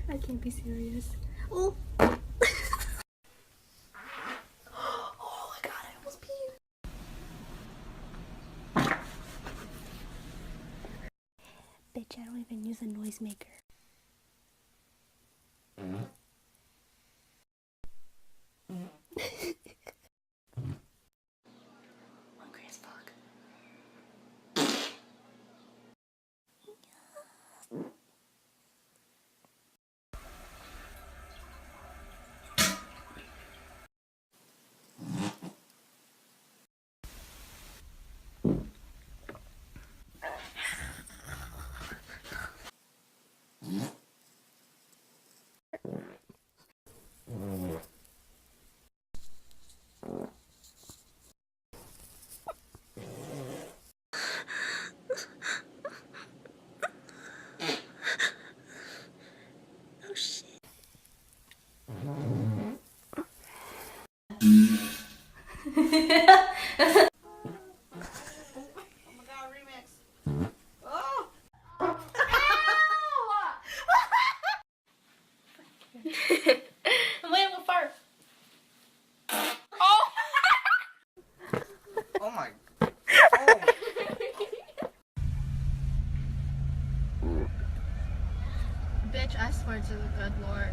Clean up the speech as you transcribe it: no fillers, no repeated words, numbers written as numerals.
I can't be serious. Oh. Oh my god, I almost peed. Bitch, I don't even use a noisemaker. Hungry as fuck. Oh shit. I'm waiting with fart. Oh! Oh my. Bitch, I swear to the good Lord.